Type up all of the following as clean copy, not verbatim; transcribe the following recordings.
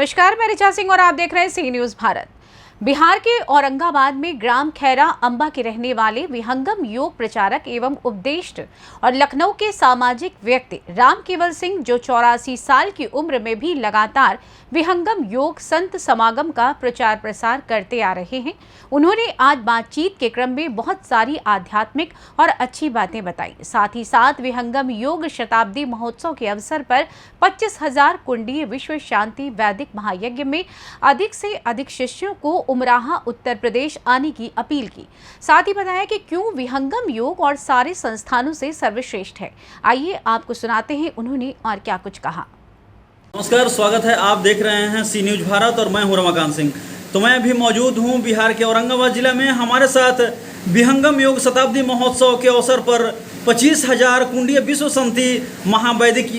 नमस्कार, मैं ऋचा सिंह और आप देख रहे हैं सी न्यूज भारत। बिहार के औरंगाबाद में ग्राम खैरा अंबा के रहने वाले विहंगम योग प्रचारक एवं उपदेष्ट और लखनऊ के सामाजिक व्यक्ति राम केवल सिंह, जो 84 साल की उम्र में भी लगातार विहंगम योग संत समागम का प्रचार प्रसार करते आ रहे हैं, उन्होंने आज बातचीत के क्रम में बहुत सारी आध्यात्मिक और अच्छी बातें बताई। साथ ही साथ विहंगम योग शताब्दी महोत्सव के अवसर पर 25,000 कुंडीय विश्व शांति वैदिक महायज्ञ में अधिक से अधिक शिष्यों को उमराहा उत्तर प्रदेश आने की अपील की। साथ ही बताया कि क्यों विहंगम योग और सारे संस्थानों से सर्वश्रेष्ठ है। आइए आपको सुनाते हैं उन्होंने और क्या कुछ कहा। नमस्कार, स्वागत है। आप देख रहे हैं सी न्यूज भारत और मैं हूं रमाकांत सिंह। तो मैं अभी मौजूद हूं बिहार के औरंगाबाद जिला में। हमारे साथ विहंगम योग शताब्दी महोत्सव के अवसर पर 25,000 कुंडीय विश्व शांति महावैदिक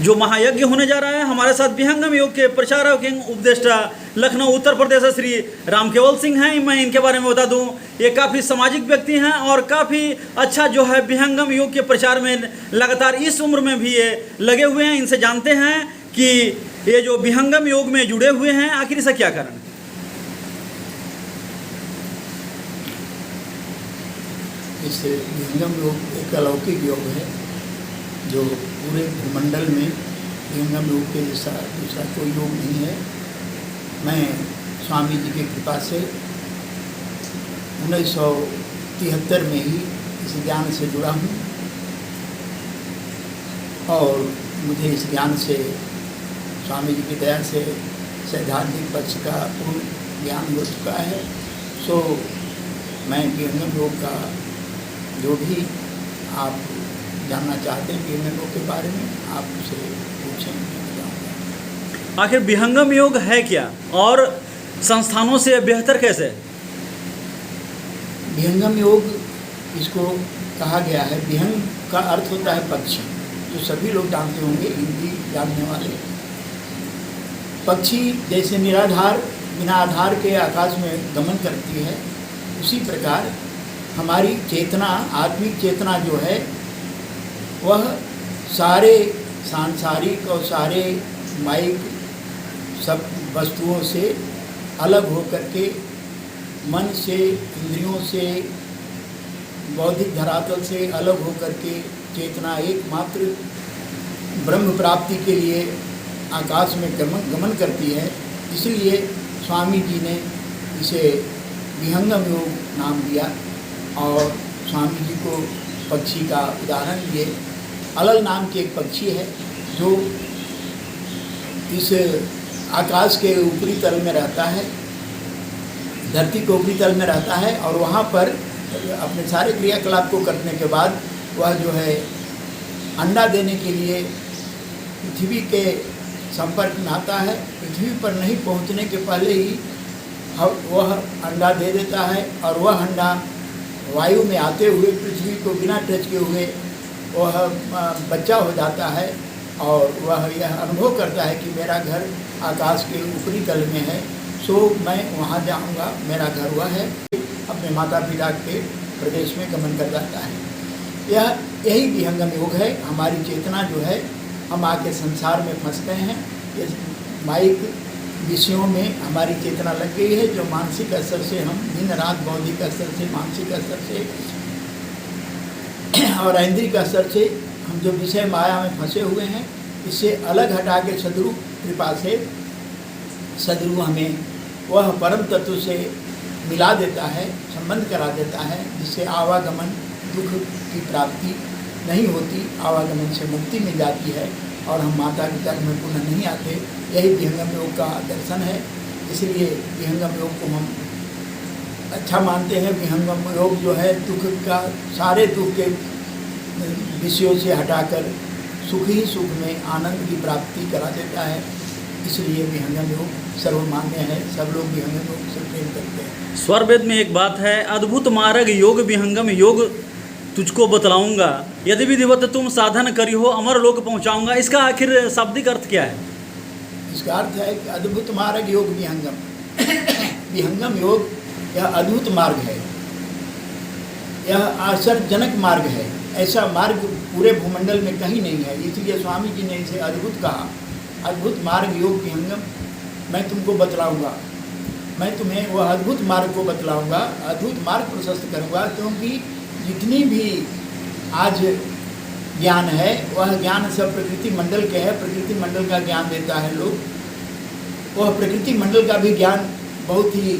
जो महायज्ञ होने जा रहा है, हमारे साथ विहंगम योग के प्रचारक एवं उपदेष्टा लखनऊ उत्तर प्रदेश श्री राम केवल सिंह हैं। मैं इनके बारे में बता दूं, ये काफ़ी सामाजिक व्यक्ति हैं और काफ़ी अच्छा जो है विहंगम योग के प्रचार में लगातार इस उम्र में भी ये लगे हुए हैं। इनसे जानते हैं कि ये जो विहंगम योग में जुड़े हुए हैं, आखिर इसका क्या कारण है। इस विहंगम योग एक अलौकिक योग है जो पूरे भूमंडल में विहंगम योग के जैसा दूसरा कोई योग नहीं है। मैं स्वामी जी की कृपा से 1973 में ही इस ज्ञान से जुड़ा हूँ और मुझे इस ज्ञान से स्वामी जी की दया से सैद्धांतिक पक्ष का पूर्ण ज्ञान हो चुका है। सो मैं विहंगम योग का जो भी आप जानना चाहते हैं विहंगम योग के बारे में, आप उसे पूछें, मैं बताऊँगा। आखिर विहंगम योग है क्या और संस्थानों से बेहतर कैसे? विहंगम योग इसको कहा गया है, विहंग का अर्थ होता है पक्षी, जो सभी लोग जानते होंगे, हिंदी जानने वाले। पक्षी जैसे निराधार बिना आधार के आकाश में गमन करती है, उसी प्रकार हमारी चेतना, आत्मिक चेतना जो है, वह सारे सांसारिक और सारे माइक सब वस्तुओं से अलग होकर के, मन से, इंद्रियों से, बौद्धिक धरातल से अलग होकर के चेतना एकमात्र ब्रह्म प्राप्ति के लिए आकाश में गमन करती है। इसलिए स्वामी जी ने इसे विहंगम योग नाम दिया और स्वामी जी को पक्षी का उदाहरण दिए। अलल नाम की एक पक्षी है जो इस आकाश के ऊपरी तल में रहता है, धरती के ऊपरी तल में रहता है और वहाँ पर अपने सारे क्रियाकलाप को करने के बाद वह जो है अंडा देने के लिए पृथ्वी के संपर्क में आता है। पृथ्वी पर नहीं पहुँचने के पहले ही वह अंडा दे देता है और वह अंडा वायु में आते हुए पृथ्वी को बिना टच किए हुए वह बच्चा हो जाता है और वह यह अनुभव करता है कि मेरा घर आकाश के ऊपरी तल में है, सो मैं वहाँ जाऊँगा, मेरा घर वह है। अपने माता पिता के प्रदेश में गमन कर जाता है। यही विहंगम योग है। हमारी चेतना जो है, हम आके संसार में फंस गए हैं। ये माइक विषयों में हमारी चेतना लग गई है, जो मानसिक स्तर से हम दिन रात बौद्धिक स्तर से, मानसिक स्तर से और ऐन्द्रिक स्तर से हम जो विषय माया में फंसे हुए हैं, इससे अलग हटा के सद्गुरु कृपा से सद्गुरु हमें वह परम तत्व से मिला देता है, संबंध करा देता है, जिससे आवागमन दुख की प्राप्ति नहीं होती, आवागमन से मुक्ति मिल जाती है और हम माता के गर्भ में पुनः नहीं आते। यही विहंगम योग का दर्शन है। इसलिए विहंगम योग को हम अच्छा मानते हैं। विहंगम योग जो है दुख का, सारे दुख के विषयों से हटाकर सुख ही सुख में आनंद की प्राप्ति करा देता है। इसलिए विहंगम योग सर्वमान्य है, सब लोग विहंगम योग से प्रेम करते हैं। स्वरवेद में एक बात है, अद्भुत मार्ग योग विहंगम योग तुझको बतलाऊंगा, यदि विधिवत तुम साधन करी हो अमर लोक पहुंचाऊंगा। इसका आखिर शाब्दिक अर्थ क्या है? इसका अर्थ है कि अद्भुत मार्ग योग विहंगम विहंगम योग यह अद्भुत मार्ग है, यह आश्चर्यजनक मार्ग है। ऐसा मार्ग पूरे भूमंडल में कहीं नहीं है, इसलिए स्वामी जी ने इसे अद्भुत कहा। अद्भुत मार्ग योग विहंगम मैं तुमको बतलाऊंगा, मैं तुम्हें वह अद्भुत मार्ग को बतलाऊंगा, अद्भुत मार्ग प्रशस्त करूंगा। क्योंकि जितनी भी आज ज्ञान है वह ज्ञान सब प्रकृति मंडल के है। प्रकृति मंडल का ज्ञान देता है लोग, वह प्रकृति मंडल का भी ज्ञान बहुत ही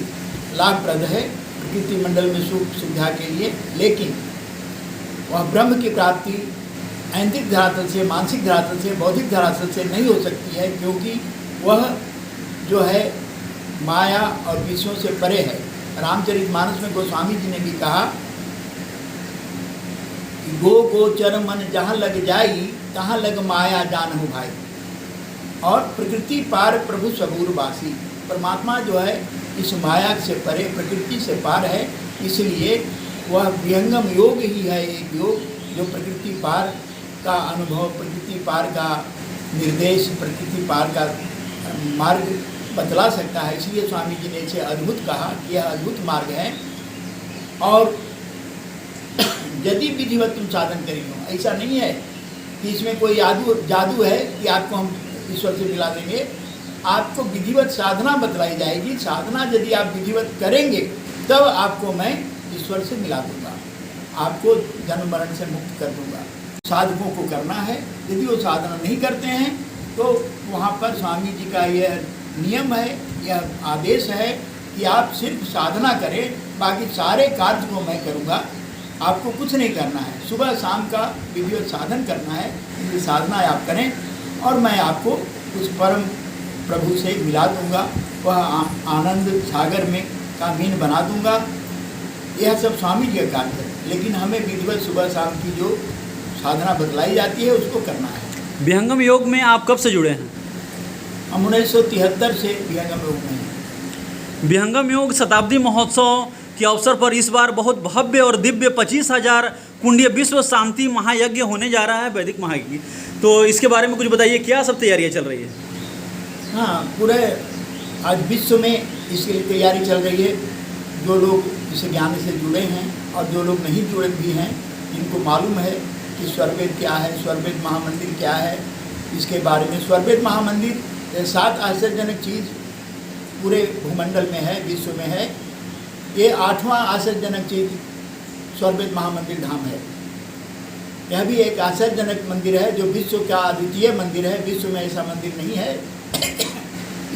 लाभप्रद है प्रकृति मंडल में सुख सुविधा के लिए। लेकिन वह ब्रह्म की प्राप्ति ऐंद्रिक धरातल से, मानसिक धरातल से, बौद्धिक धरातल से नहीं हो सकती है, क्योंकि वह जो है माया और विषयों से परे है। रामचरितमानस में गोस्वामी जी ने भी कहा कि गो गोचर मन जहाँ लग जाई, तहाँ लग माया जानहु भाई। और प्रकृति पार प्रभु सबूर वासी, परमात्मा जो है इस माया से परे, प्रकृति से पार है। इसलिए वह विहंगम योग ही है, एक योग जो प्रकृति पार का अनुभव, प्रकृति पार का निर्देश, प्रकृति पार का मार्ग बतला सकता है। इसलिए स्वामी जी ने इसे अद्भुत कहा कि यह अद्भुत मार्ग है। और यदि विधिवत तुम साधन करेंगे, ऐसा नहीं है कि इसमें कोई जादू है कि आपको हम ईश्वर से मिला देंगे। आपको विधिवत साधना बतलाई जाएगी। साधना यदि आप विधिवत करेंगे तब आपको मैं ईश्वर से मिला दूंगा, आपको जन्म मरण से मुक्त कर दूंगा। साधकों को करना है, यदि वो साधना नहीं करते हैं तो वहाँ पर स्वामी जी का यह नियम है, यह आदेश है कि आप सिर्फ साधना करें, बाकी सारे कार्य को मैं करूँगा, आपको कुछ नहीं करना है। सुबह शाम का विधिवत साधन करना है, ये साधना आप करें और मैं आपको उस परम प्रभु से मिला दूंगा, वह आनंद सागर में का मीन बना दूंगा। यह सब स्वामी जी का कार्य है। लेकिन हमें विधिवत सुबह शाम की जो साधना बतलाई जाती है उसको करना है। विहंगम योग में आप कब से जुड़े हैं? हम 1973 से विहंगम योग में हैं। विहंगम योग शताब्दी महोत्सव के अवसर पर इस बार बहुत भव्य और दिव्य 25,000 कुंडीय विश्व शांति महायज्ञ होने जा रहा है, वैदिक महायज्ञ। तो इसके बारे में कुछ बताइए, क्या सब तैयारियां चल रही है? हाँ, पूरे आज विश्व में इसके लिए तैयारी चल रही है। जो लोग इस ज्ञान से जुड़े हैं और जो लोग नहीं जुड़े भी हैं, जिनको मालूम है कि स्वरवेद क्या है, स्वरवेद महामंदिर क्या है, इसके बारे में स्वरवेद महामंदिर 7 आश्चर्यजनक चीज़ पूरे भूमंडल में है, विश्व में है। ये 8वां आश्चर्यजनक चीज़ स्वरवेद महामंदिर धाम है। यह भी एक आश्चर्यजनक मंदिर है जो विश्व का अद्वितीय मंदिर है। विश्व में ऐसा मंदिर नहीं है।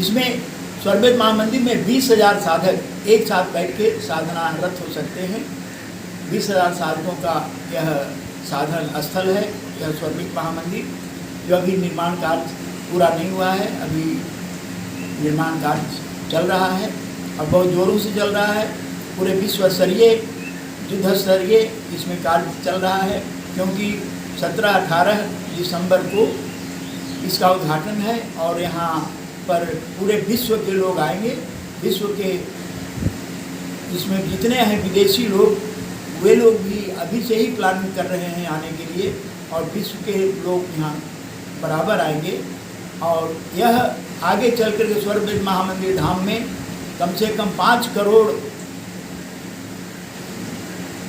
इसमें स्वरवेद महामंदिर में 20,000 साधक एक साथ बैठ के साधनारत हो सकते हैं। 20,000 साधकों का यह साधन स्थल है, यह स्वरवेद महामंदिर, जो अभी निर्माण कार्य पूरा नहीं हुआ है। अभी निर्माण कार्य चल रहा है और बहुत जोरों से चल रहा है। पूरे विश्व स्तरीय, युद्ध स्तरीय इसमें कार्य चल रहा है, क्योंकि 17-18 दिसंबर को इसका उद्घाटन है और यहाँ पर पूरे विश्व के लोग आएंगे। विश्व के इसमें जितने हैं विदेशी लोग, वे लोग भी अभी से ही प्लानिंग कर रहे हैं आने के लिए, और विश्व के लोग यहाँ बराबर आएंगे। और यह आगे चल कर के स्वरवेद महामंदिर धाम में कम से कम 5 करोड़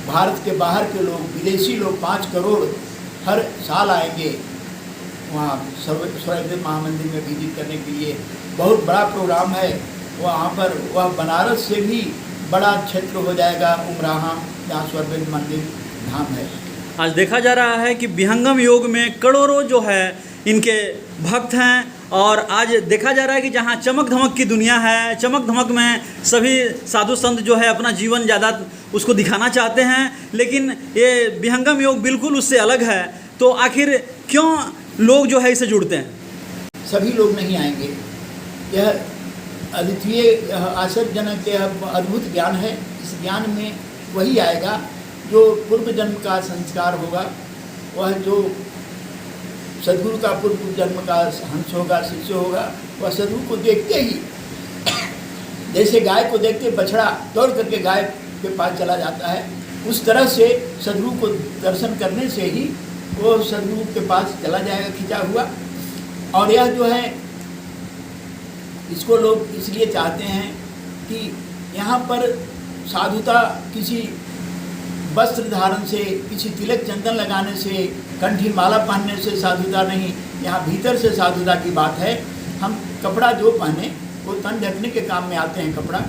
भारत के बाहर के लोग, विदेशी लोग 5 करोड़ हर साल आएंगे वहाँ स्वरवेद महामंदिर में विजिट करने के लिए। बहुत बड़ा प्रोग्राम है वहाँ पर। वह बनारस से भी बड़ा क्षेत्र हो जाएगा उमराहा, जहाँ स्वरवेद मंदिर धाम है। आज देखा जा रहा है कि विहंगम योग में करोड़ों जो है इनके भक्त हैं, और आज देखा जा रहा है कि जहाँ चमक धमक की दुनिया है, चमक धमक में सभी साधु संत जो है अपना जीवन ज़्यादा उसको दिखाना चाहते हैं, लेकिन ये विहंगम योग बिल्कुल उससे अलग है। तो आखिर क्यों लोग जो है इसे जुड़ते हैं? सभी लोग नहीं आएंगे। यह अद्वितीय, आश्चर्यजनक, यह अद्भुत ज्ञान है। इस ज्ञान में वही आएगा जो पूर्व जन्म का संस्कार होगा, वह जो सदगुरु का पूर्व जन्म का हंस होगा, शिष्य होगा। वह सदगुरु को देखते ही, जैसे गाय को देखते बछड़ा दौड़ करके गाय के पास चला जाता है, उस तरह से सदगुरु को दर्शन करने से ही वो सदगुरु के पास चला जाएगा खिंचा हुआ। और यह जो है, इसको लोग इसलिए चाहते हैं कि यहाँ पर साधुता किसी वस्त्र धारण से, किसी तिलक चंदन लगाने से, कंठी माला पहनने से साधुता नहीं, यहाँ भीतर से साधुता की बात है। हम कपड़ा जो पहने वो तन ढकने के काम में आते हैं कपड़ा।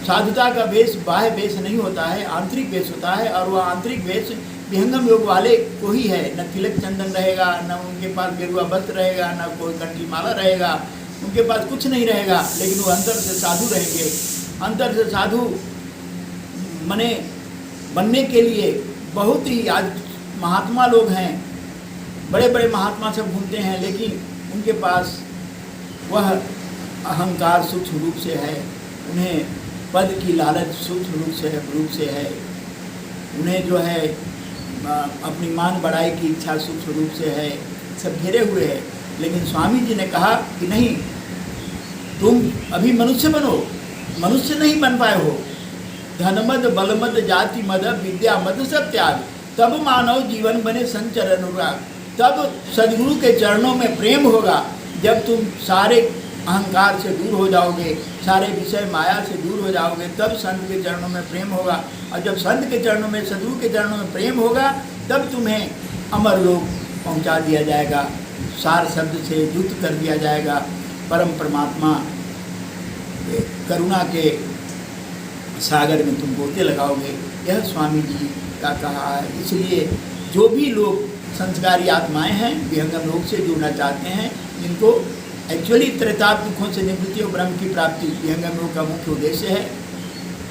साधुता का वेश बाह्य वेश नहीं होता है, आंतरिक वेश होता है, और वह आंतरिक वेश विहंगम योग वाले को ही है। न तिलक चंदन रहेगा, न उनके पास गेरुआ वस्त्र रहेगा, न कोई कंठी माला रहेगा, उनके पास कुछ नहीं रहेगा, लेकिन वो अंतर से साधु रहेंगे। अंतर से साधु मने बनने के लिए बहुत ही आज महात्मा लोग हैं, बड़े बड़े महात्मा सब घूमते हैं, लेकिन उनके पास वह अहंकार सूक्ष्म रूप से है, उन्हें पद की लालच सूक्ष्म रूप से है, उन्हें जो है अपनी मान बढ़ाई की इच्छा सूक्ष्म रूप से है, सब घेरे हुए है। लेकिन स्वामी जी ने कहा कि नहीं, तुम अभी मनुष्य बनो, मनुष्य नहीं बन पाए हो। धनमद बलमद जाति मद विद्या मद सब त्याग, तब मानव जीवन बने संचर अनुराग। तब सदगुरु के चरणों में प्रेम होगा, जब तुम सारे अहंकार से दूर हो जाओगे, सारे विषय माया से दूर हो जाओगे, तब संत के चरणों में प्रेम होगा। और जब संत के चरणों में, सदगुरु के चरणों में प्रेम होगा, तब तुम्हें अमर लोक पहुंचा दिया जाएगा, सार शब्द से युक्त कर दिया जाएगा। परम परमात्मा करुणा के सागर में तुम गोते लगाओगे, यह स्वामी जी का कहा है। इसलिए जो भी लोग संस्कारी आत्माएं हैं, विहंगम लोक से जुड़ना चाहते हैं, जिनको एक्चुअली त्रेताप दुखों से निवृत्ति और ब्रह्म की प्राप्ति विहंगम योग का मुख्य उद्देश्य है।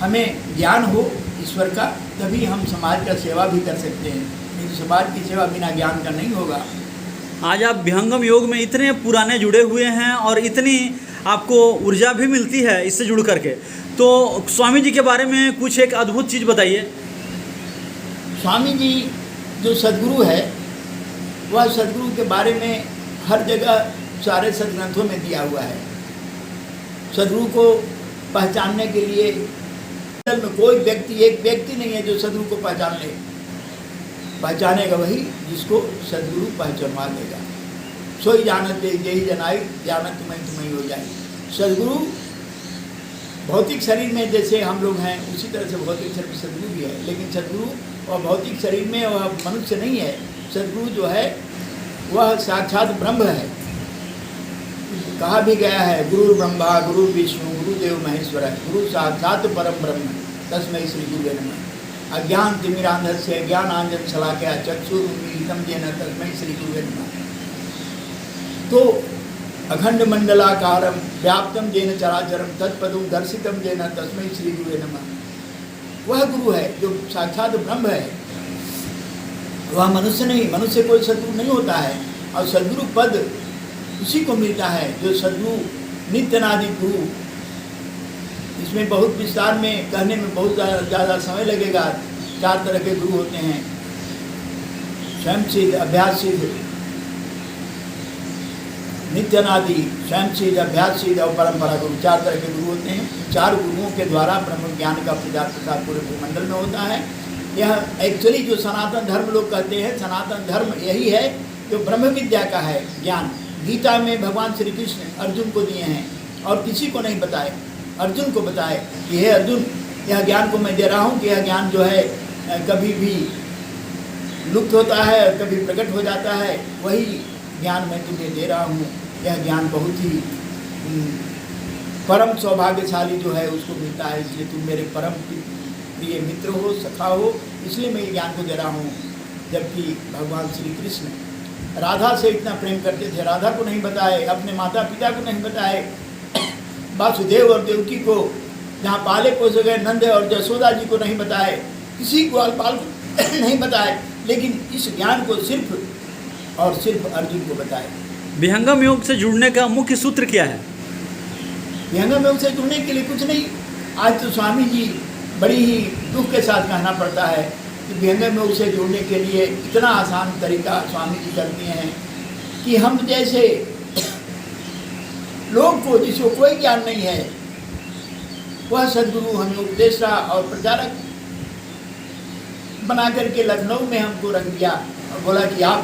हमें ज्ञान हो ईश्वर का, तभी हम समाज का सेवा भी कर सकते हैं, लेकिन समाज की सेवा बिना ज्ञान का नहीं होगा। आज आप विहंगम योग में इतने पुराने जुड़े हुए हैं और इतनी आपको ऊर्जा भी मिलती है इससे जुड़ करके, तो स्वामी जी के बारे में कुछ एक अद्भुत चीज़ बताइए। स्वामी जी जो सदगुरु है, वह सदगुरु के बारे में हर जगह सारे सदग्रंथों में दिया हुआ है। सदगुरु को पहचानने के लिए में कोई व्यक्ति, एक व्यक्ति नहीं है जो सदगुरु को पहचान ले। पहचानेगा वही जिसको सदगुरु पहचानवा देगा। सोई जानत यही जनाई, जानत तुम्हें हो जाए। सदगुरु भौतिक शरीर में जैसे हम लोग हैं, उसी तरह से भौतिक शरीर में सदगुरु भी है, लेकिन सदगुरु और भौतिक शरीर में वह मनुष्य नहीं है। सदगुरु जो है वह साक्षात ब्रह्म है। कहा भी गया है, गुरु ब्रह्मा गुरु विष्णु गुरुदेव महेश्वर, गुरु साक्षात परम ब्रह्म तस्मै श्री गुरुवे नमः। अज्ञान तिमिरांधस्य ज्ञानांजन शलाकया चक्षुरुन्मीलितं येन तस्मै श्री गुरुवे नमः। तो अखंड मंडलाकारं व्याप्तं येन चराचरं तत्पदं दर्शितं येन तस्मै श्री गुरुवे नमः। वह गुरु है जो साक्षात ब्रह्म है, वह मनुष्य नहीं। मनुष्य कोई सदगुरु नहीं होता है, और सदगुरु पद उसी को मिलता है जो सदगुरु नित्यनादि गुरु। इसमें बहुत विस्तार में कहने में बहुत ज़्यादा समय लगेगा। 4 तरह के गुरु होते हैं, स्वयं सिद्ध, अभ्यास सिद्ध, नित्यनादि, स्वयं सिद्ध, अभ्यास सिद्ध और परंपरा गुरु। 4 तरह के गुरु होते हैं। 4 गुरुओं के द्वारा ब्रह्म ज्ञान का प्रचार प्रसार पूरे भूमंडल में होता है। यह एक्चुअली जो सनातन धर्म लोग कहते हैं, सनातन धर्म यही है जो ब्रह्म विद्या का है ज्ञान। गीता में भगवान श्री कृष्ण अर्जुन को दिए हैं और किसी को नहीं बताए। अर्जुन को बताए कि हे अर्जुन, यह ज्ञान को मैं दे रहा हूँ कि यह ज्ञान जो है कभी भी लुप्त होता है और कभी प्रकट हो जाता है, वही ज्ञान मैं तुम्हें दे रहा हूँ। यह ज्ञान बहुत ही परम सौभाग्यशाली जो है उसको मिलता है, इसलिए तुम मेरे परम प्रिय मित्र हो, सखा हो, इसलिए मैं ये ज्ञान को दे रहा हूँ। जबकि भगवान श्री कृष्ण राधा से इतना प्रेम करते थे, राधा को नहीं बताए, अपने माता पिता को नहीं बताए, वासुदेव और देवकी को जहाँ पाले पोसे गए नंद और जसोदा जी को नहीं बताए, किसी ग्वालपाल को नहीं बताए, लेकिन इस ज्ञान को सिर्फ और सिर्फ अर्जुन को बताए। विहंगम योग से जुड़ने का मुख्य सूत्र क्या है? विहंगम योग से जुड़ने के लिए कुछ नहीं। आज तो स्वामी जी बड़ी ही दुख के साथ कहना पड़ता है कि विहंगम योग से जुड़ने के लिए इतना आसान तरीका स्वामी जी कर दिए हैं कि हम जैसे लोग को जिसको कोई ज्ञान नहीं है, वह सदगुरु हमें उपदेशा और प्रचारक बना करके लखनऊ में हमको रख दिया और बोला कि आप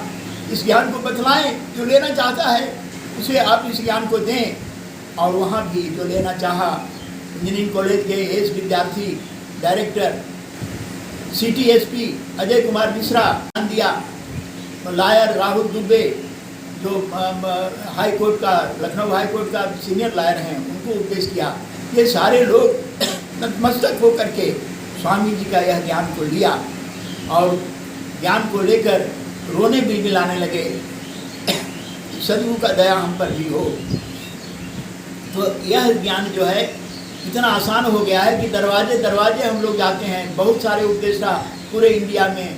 इस ज्ञान को बतलाएं, जो लेना चाहता है उसे आप इस ज्ञान को दें। और वहाँ भी जो लेना चाहा, इंजीनियरिंग कॉलेज के एस विद्यार्थी, डायरेक्टर, CTSP अजय कुमार मिश्रा दिया, तो लायर राहुल दुबे, जो हाई कोर्ट का, लखनऊ हाई कोर्ट का सीनियर लॉयर हैं, उनको उपदेश किया। ये सारे लोग नतमस्तक होकर के स्वामी जी का यह ज्ञान को लिया और ज्ञान को लेकर रोने बिलबिलाने लगे, सदगुरु का दया हम पर भी हो। तो यह ज्ञान जो है इतना आसान हो गया है कि दरवाजे दरवाजे हम लोग जाते हैं। बहुत सारे उपदेष्टा पूरे इंडिया में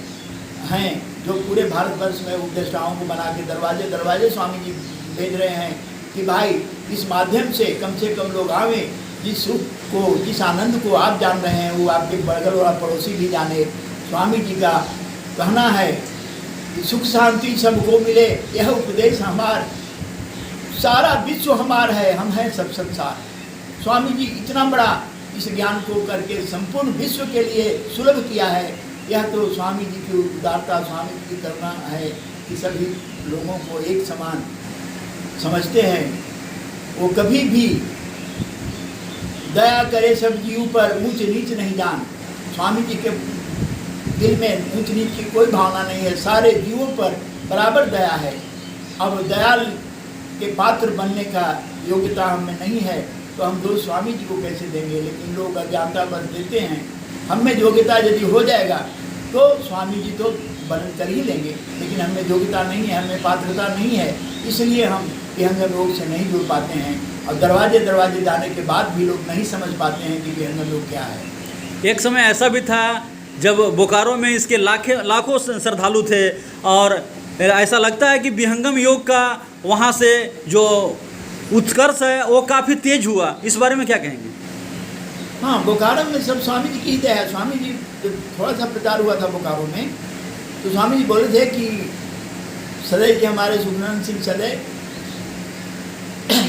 हैं जो पूरे भारतवर्ष में उपदेष्टाओं को बना के दरवाजे दरवाजे स्वामी जी भेज रहे हैं कि भाई इस माध्यम से कम लोग आवें, जिस सुख को, जिस आनंद को आप जान रहे हैं वो आपके बगल वाला पड़ोसी भी जाने। स्वामी जी का कहना है कि सुख शांति सबको मिले, यह उपदेश हमार, सारा विश्व हमार है, हम हैं सब संसार। स्वामी जी इतना बड़ा इस ज्ञान को करके संपूर्ण विश्व के लिए सुलभ किया है। यह तो स्वामी जी की उदारता, स्वामी जी की करुणा है कि सभी लोगों को एक समान समझते हैं। वो कभी भी दया करे सब जीव पर, ऊंच नीच नहीं जान। स्वामी जी के दिल में ऊंच नीच की कोई भावना नहीं है, सारे जीवों पर बराबर दया है। अब दयाल के पात्र बनने का योग्यता हमें नहीं है तो हम दोष स्वामी जी को कैसे देंगे। लेकिन लोग अज्ञानता बन देते हैं। हम में योग्यता यदि हो जाएगा तो स्वामी जी तो बन कर ही लेंगे, लेकिन हमें योग्यता नहीं है, हमें पात्रता नहीं है, इसलिए हम विहंगम योग से नहीं जुड़ पाते हैं। और दरवाजे दरवाजे जाने के बाद भी लोग नहीं समझ पाते हैं कि विहंगम योग क्या है। एक समय ऐसा भी था जब बोकारो में इसके लाखों श्रद्धालु थे और ऐसा लगता है कि विहंगम योग का वहाँ से जो उत्कर्ष है वो काफ़ी तेज हुआ। इस बारे में क्या कहेंगे? हाँ, बोकारो में सब स्वामी जी की दया है। स्वामी जी जब थोड़ा सा प्रचार हुआ था बोकारो में तो स्वामी जी बोले थे कि सदैव जी हमारे सुखनंदन सिंह सदैव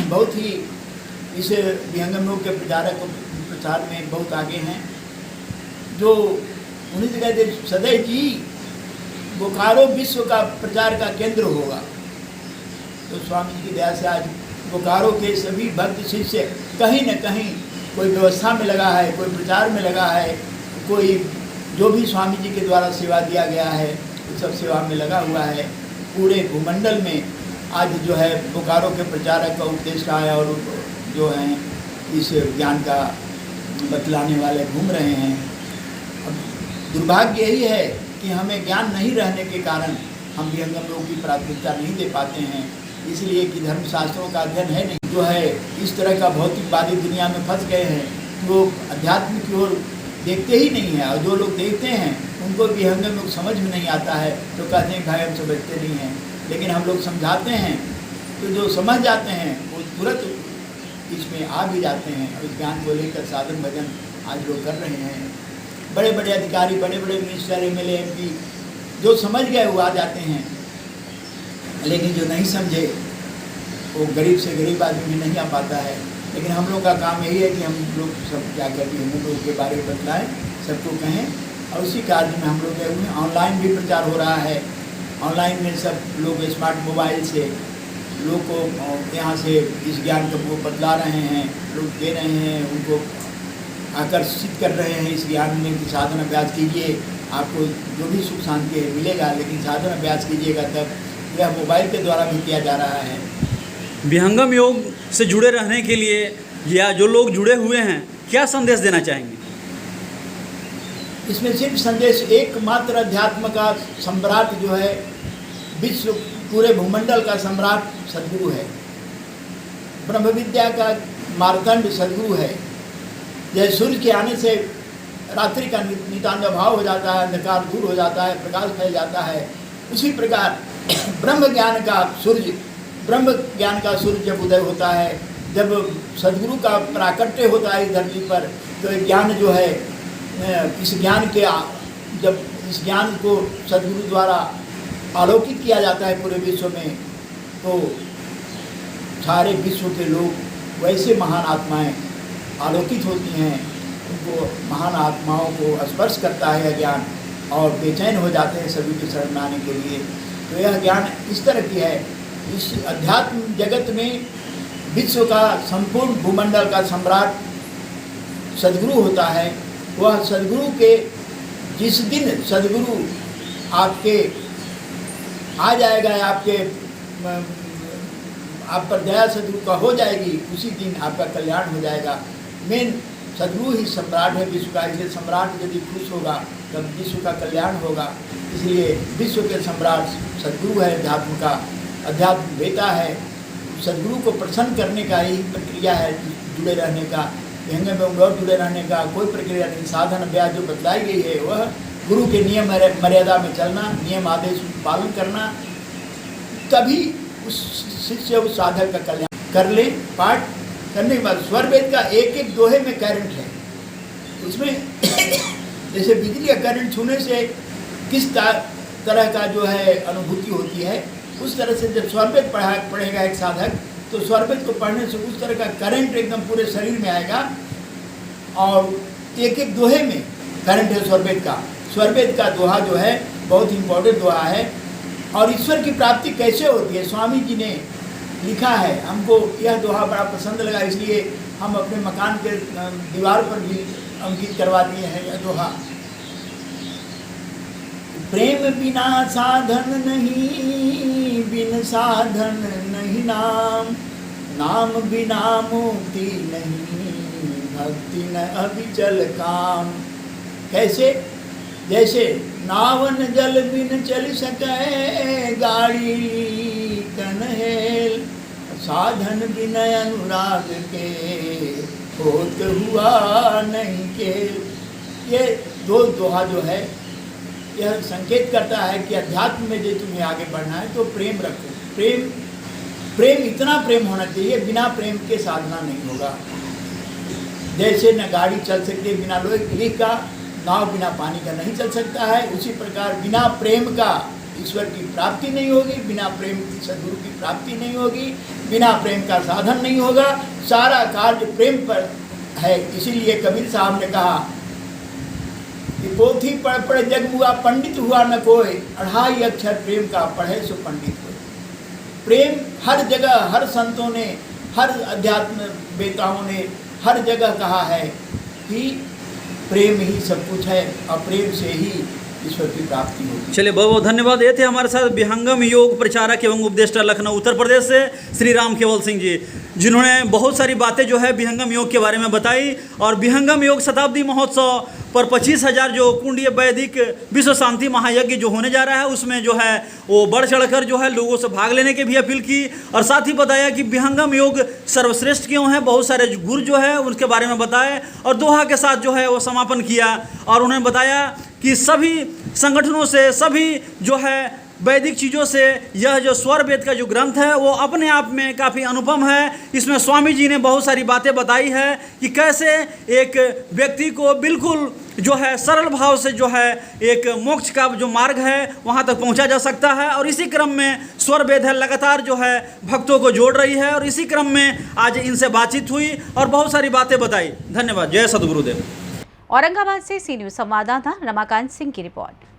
बहुत ही इस विहंगम योग के प्रचार में बहुत आगे हैं। जो उन्हीं से कहते सदैव जी बोकारो विश्व का प्रचार का केंद्र होगा। तो स्वामी जी की दया से आज बोकारो के सभी भक्त शिष्य कहीं न कहीं कोई व्यवस्था में लगा है, कोई प्रचार में लगा है, कोई जो भी स्वामी जी के द्वारा सेवा दिया गया है उस सब सेवा में लगा हुआ है। पूरे भूमंडल में आज जो है बोकारो के प्रचारक का उद्देश्य है और जो हैं इस ज्ञान का बतलाने वाले घूम रहे हैं। अब दुर्भाग्य यही है कि हमें ज्ञान नहीं रहने के कारण हम विहंगम योग की प्राथमिकता नहीं दे पाते हैं, इसलिए कि धर्मशास्त्रों का अध्ययन है नहीं। जो है इस तरह का भौतिकवादी दुनिया में फंस गए हैं, लोग अध्यात्म की ओर देखते ही नहीं है। और जो लोग देखते हैं उनको विहंगम योग समझ में नहीं आता है तो कहते हैं भाई हम समझते नहीं हैं। लेकिन हम लोग समझाते हैं तो जो समझ जाते हैं वो तुरंत इसमें आ भी जाते हैं। और इस ज्ञान को लेकर साधन भजन आज लोग कर रहे हैं। बड़े बड़े अधिकारी, बड़े बड़े मिनिस्टर, MLA, MP जो समझ गए वो आ जाते हैं, लेकिन जो नहीं समझे वो गरीब से गरीब आदमी भी नहीं आ पाता है। लेकिन हम लोग का काम यही है कि हम लोग सब जाकर के हम लोग के बारे में बतलाएं, सबको कहें। और उसी कार्य में हम लोग गए हुए हैं। ऑनलाइन भी प्रचार हो रहा है। ऑनलाइन में सब लोग स्मार्ट मोबाइल से लोग को यहाँ से इस ज्ञान को वो बतला रहे हैं, लोग दे रहे हैं, उनको आकर्षित कर रहे हैं इस ज्ञान में कि साधन अभ्यास कीजिए, आपको जो भी सुख शांति है मिलेगा, लेकिन साधन अभ्यास कीजिएगा तब। यह मोबाइल के द्वारा भी किया जा रहा है। विहंगम योग से जुड़े रहने के लिए या जो लोग जुड़े हुए हैं क्या संदेश देना चाहेंगे? इसमें सिर्फ संदेश एकमात्र अध्यात्म का सम्राट जो है, विश्व पूरे भूमंडल का सम्राट सदगुरु है। ब्रह्म विद्या का मार्तंड सदगुरु है। जैसे सूर्य के आने से रात्रि का नितान्त भाव हो जाता है, अंधकार दूर हो जाता है, प्रकाश फैल जाता है, उसी प्रकार ब्रह्म ज्ञान का सूर्य जब उदय होता है, जब सदगुरु का प्राकट्य होता है इस धरती पर, तो ज्ञान जो है इस ज्ञान के जब इस ज्ञान को सदगुरु द्वारा आलोकित किया जाता है पूरे विश्व में, तो सारे विश्व के लोग वैसे महान आत्माएं आलोकित होती हैं। उनको महान आत्माओं को स्पर्श करता है यह ज्ञान और बेचैन हो जाते हैं सभी के शरण में आने के लिए। तो यह ज्ञान इस तरह की है। इस अध्यात्म जगत में विश्व का संपूर्ण भूमंडल का सम्राट सदगुरु होता है। वह सदगुरु के जिस दिन सदगुरु आपके आ जाएगा, आपके आप पर दया सदगुरु का हो जाएगी, उसी दिन आपका कल्याण हो जाएगा। मेन सदगुरु ही सम्राट है विश्व का, इसलिए सम्राट यदि खुश होगा तब विश्व का कल्याण होगा। इसलिए विश्व के सम्राट सदगुरु है, अध्यात्म का, अध्यात्म बेटा है। सदगुरु को प्रसन्न करने का ही प्रक्रिया है, जुड़े रहने का, विहंगम योग और जुड़े रहने का कोई प्रक्रिया नहीं। साधन अभ्यास जो बतलाई गई है वह गुरु के नियम मर्यादा में चलना, नियम आदेश पालन करना, तभी उस शिष्य उस साधक का कल्याण कर ले। पाठ करने के बाद स्वर वेद का एक एक दोहे में करंट है, उसमें जैसे बिजली का करंट छूने से किस तरह का जो है अनुभूति होती है, उस तरह से जब स्वर वेद पढ़ेगा एक साधक तो स्वर वेद को पढ़ने से उस तरह का करंट एकदम पूरे शरीर में आएगा। और एक एक दोहे में करंट है स्वर वेद का। स्वर वेद का दोहा जो है बहुत इम्पोर्टेंट दोहा है। और ईश्वर की प्राप्ति कैसे होती है, स्वामी जी ने लिखा है। हमको यह दोहा बड़ा पसंद लगा, इसलिए हम अपने मकान के दीवार पर भी अंकित करवा दिए हैं यह दोहा। प्रेम बिना साधन नहीं, बिन साधन नहीं नाम, नाम बिना मुक्ति नहीं, भक्ति न अविचल काम। कैसे? जैसे नावन जल बिन चल सके, गाड़ी कनहेल, साधन बिन अनुराग के, होत हुआ नहीं खेल। ये दो दोहा जो है यह संकेत करता है कि अध्यात्म में जो तुम्हें आगे बढ़ना है तो प्रेम रखो। प्रेम इतना प्रेम होना चाहिए, बिना प्रेम के साधना नहीं होगा। जैसे न गाड़ी चल सकती है बिना लोहे का, नाव बिना पानी का नहीं चल सकता है, उसी प्रकार बिना प्रेम का ईश्वर की प्राप्ति नहीं होगी, बिना प्रेम की सदगुरु की प्राप्ति नहीं होगी, बिना प्रेम का साधन नहीं होगा। सारा कार्य प्रेम पर है। इसीलिए कबीर साहब ने कहा कि पोथी पढ़ पढ़ जग हुआ, पंडित हुआ न कोई, 2.5 अक्षर प्रेम का पढ़े सो पंडित हो। प्रेम हर जगह, हर संतों ने, हर अध्यात्म वेताओं ने हर जगह कहा है कि प्रेम ही सब कुछ है और प्रेम से ही ईश्वर की प्राप्ति होगी। चलिए बहुत बहुत धन्यवाद। ये थे हमारे साथ विहंगम योग प्रचारक एवं उपदेष्टा लखनऊ उत्तर प्रदेश से श्री राम केवल सिंह जी, जिन्होंने बहुत सारी बातें जो है विहंगम योग के बारे में बताई। और विहंगम योग शताब्दी महोत्सव पर 25,000 जो कुंडीय वैदिक विश्व शांति महायज्ञ जो होने जा रहा है उसमें जो है वो बढ़ चढ़कर जो है लोगों से भाग लेने की भी अपील की। और साथ ही बताया कि विहंगम योग सर्वश्रेष्ठ क्यों है, बहुत सारे गुरु जो है उनके बारे में बताए और दोहा के साथ जो है वो समापन किया। और उन्होंने बताया कि सभी संगठनों से, सभी जो है वैदिक चीज़ों से यह जो स्वर वेद का जो ग्रंथ है वो अपने आप में काफ़ी अनुपम है। इसमें स्वामी जी ने बहुत सारी बातें बताई है कि कैसे एक व्यक्ति को बिल्कुल जो है सरल भाव से जो है एक मोक्ष का जो मार्ग है वहाँ तक पहुँचा जा सकता है। और इसी क्रम में स्वर वेद है लगातार जो है भक्तों को जोड़ रही है और इसी क्रम में आज इनसे बातचीत हुई और बहुत सारी बातें बताई। धन्यवाद। जय सद्गुरुदेव। औरंगाबाद से सी न्यूज़ संवाददाता रमाकांत सिंह की रिपोर्ट।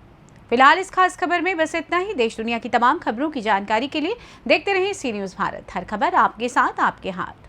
फिलहाल इस खास खबर में बस इतना ही। देश दुनिया की तमाम खबरों की जानकारी के लिए देखते रहें सी न्यूज़ भारत। हर खबर आपके साथ, आपके हाथ।